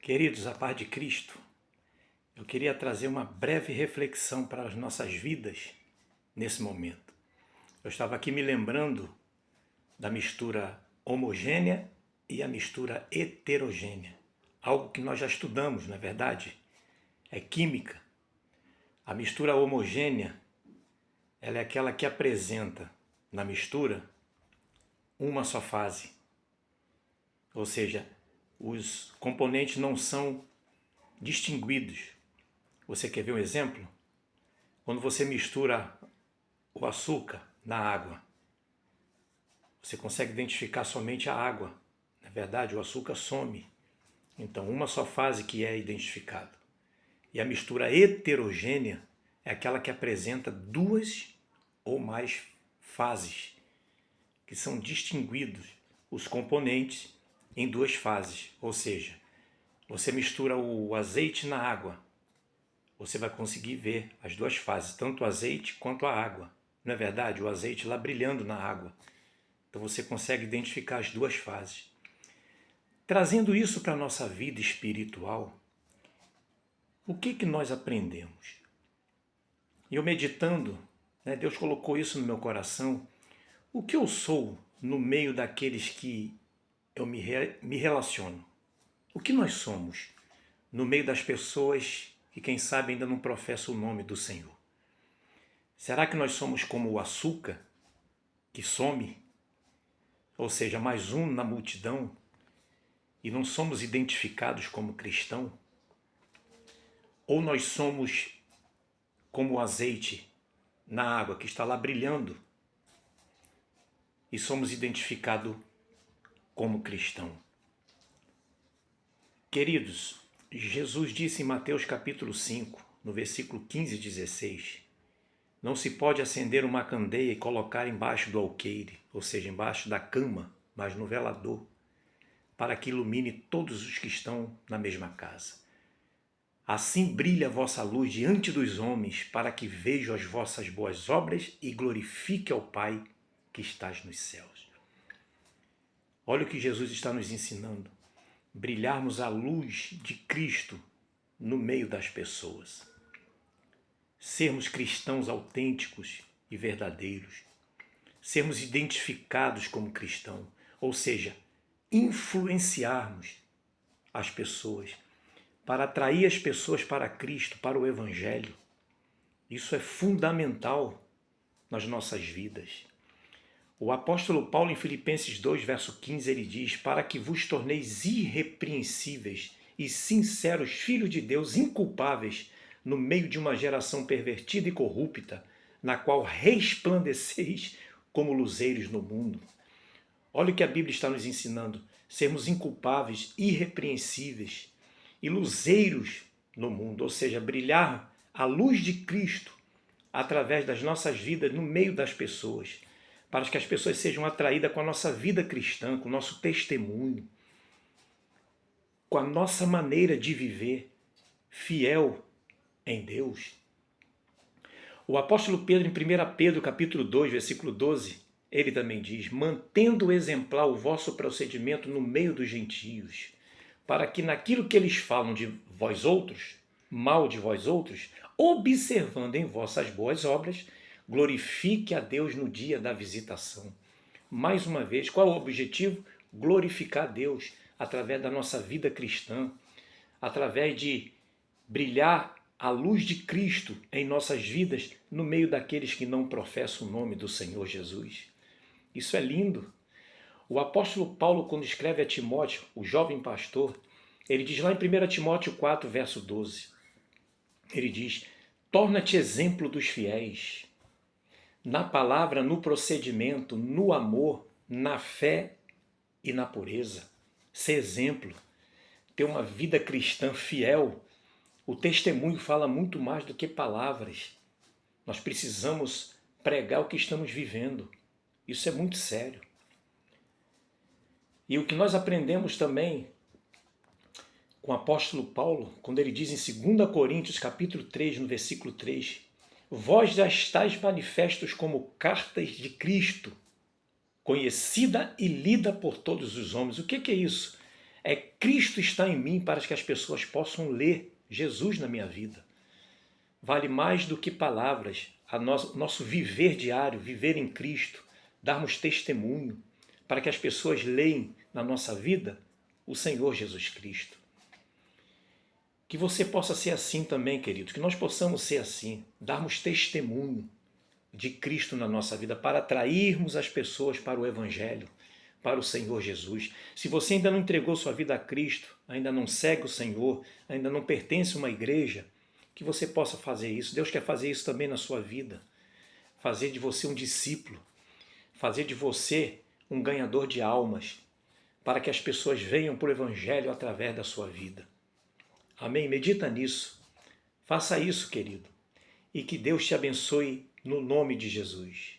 Queridos, a paz de Cristo, eu queria trazer uma breve reflexão para as nossas vidas nesse momento. Eu estava aqui me lembrando da mistura homogênea e a mistura heterogênea. Algo que nós já estudamos, não é verdade? É química. A mistura homogênea, ela é aquela que apresenta na mistura uma só fase. Ou seja, os componentes não são distinguidos. Você quer ver um exemplo? Quando você mistura o açúcar na água, você consegue identificar somente a água. Na verdade, o açúcar some. Então, uma só fase que é identificada. E a mistura heterogênea é aquela que apresenta duas ou mais fases, que são distinguidos os componentes em duas fases. Ou seja, você mistura o azeite na água, você vai conseguir ver as duas fases, tanto o azeite quanto a água. Não é verdade? O azeite lá brilhando na água. Então você consegue identificar as duas fases. Trazendo isso para a nossa vida espiritual, o que nós aprendemos? Eu meditando, Deus colocou isso no meu coração. O que eu sou no meio daqueles que eu me relaciono? O que nós somos no meio das pessoas que, quem sabe, ainda não professam o nome do Senhor? Será que nós somos como o açúcar que some? Ou seja, mais um na multidão e não somos identificados como cristão? Ou nós somos como o azeite na água que está lá brilhando e somos identificados como cristão? Queridos, Jesus disse em Mateus capítulo 5, no versículo 15 e 16, não se pode acender uma candeia e colocar embaixo do alqueire, ou seja, embaixo da cama, mas no velador, para que ilumine todos os que estão na mesma casa. Assim brilha a vossa luz diante dos homens, para que vejam as vossas boas obras e glorifique ao Pai que estás nos céus. Olha o que Jesus está nos ensinando. Brilharmos a luz de Cristo no meio das pessoas. Sermos cristãos autênticos e verdadeiros. Sermos identificados como cristão, ou seja, influenciarmos as pessoas para atrair as pessoas para Cristo, para o Evangelho. Isso é fundamental nas nossas vidas. O apóstolo Paulo, em Filipenses 2, verso 15, ele diz: para que vos torneis irrepreensíveis e sinceros filhos de Deus, inculpáveis, no meio de uma geração pervertida e corrupta, na qual resplandeceis como luzeiros no mundo. Olha o que a Bíblia está nos ensinando: sermos inculpáveis, irrepreensíveis e luzeiros no mundo, ou seja, brilhar a luz de Cristo através das nossas vidas no meio das pessoas, para que as pessoas sejam atraídas com a nossa vida cristã, com o nosso testemunho, com a nossa maneira de viver fiel em Deus. O apóstolo Pedro, em 1 Pedro capítulo 2, versículo 12, ele também diz: mantendo exemplar o vosso procedimento no meio dos gentios, para que naquilo que eles falam de vós outros, mal de vós outros, observando em vossas boas obras, glorifique a Deus no dia da visitação. Mais uma vez, qual é o objetivo? Glorificar a Deus através da nossa vida cristã, através de brilhar a luz de Cristo em nossas vidas no meio daqueles que não professam o nome do Senhor Jesus. Isso é lindo. O apóstolo Paulo, quando escreve a Timóteo, o jovem pastor, ele diz lá em 1 Timóteo 4, verso 12, ele diz: torna-te exemplo dos fiéis, na palavra, no procedimento, no amor, na fé e na pureza. Ser exemplo, ter uma vida cristã fiel. O testemunho fala muito mais do que palavras. Nós precisamos pregar o que estamos vivendo. Isso é muito sério. E o que nós aprendemos também com o apóstolo Paulo, quando ele diz em 2 Coríntios capítulo 3, no versículo 3, vós já estáis manifestos como cartas de Cristo, conhecida e lida por todos os homens. O que é isso? É Cristo está em mim para que as pessoas possam ler Jesus na minha vida. Vale mais do que palavras, nosso viver diário, viver em Cristo, darmos testemunho para que as pessoas leem na nossa vida o Senhor Jesus Cristo. Que você possa ser assim também, queridos, que nós possamos ser assim, darmos testemunho de Cristo na nossa vida para atrairmos as pessoas para o Evangelho, para o Senhor Jesus. Se você ainda não entregou sua vida a Cristo, ainda não segue o Senhor, ainda não pertence a uma igreja, que você possa fazer isso. Deus quer fazer isso também na sua vida. Fazer de você um discípulo, fazer de você um ganhador de almas, para que as pessoas venham para o Evangelho através da sua vida. Amém? Medita nisso. Faça isso, querido. E que Deus te abençoe no nome de Jesus.